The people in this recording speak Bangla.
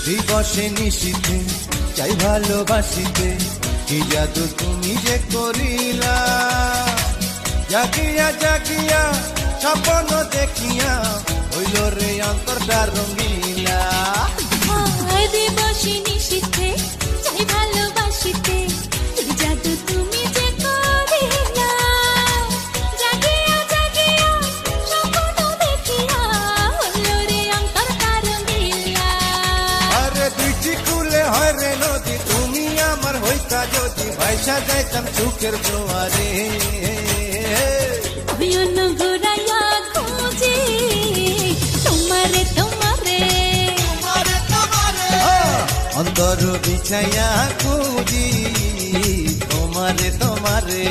দিবসে নিশীথে চাই ভালোবাসিতে, কি জাদু তুমি যে করিলা। জাগিয়া জাগিয়া স্বপ্ন দেখিয়া হইল রে অন্তরটা রঙিলা। দিবসে নিশীথে চাই ভালোবাসিতে, কি জাদু তুমি যে করিলা। জাগিয়া জাগিয়া স্বপ্ন দেখিয়া হইল রে অন্তরটা রঙিলা। আরে দুইটি কুলে হয় রে নদী, তুমি আমার হইতা যদি ভাইসা যাইতাম চোখের জোয়ারে। অয়ন ঘুরাইয়া খুঁজি তোমারে তোমারে, অন্তর বিছাইয়া খুঁজি তোমারে তোমারে।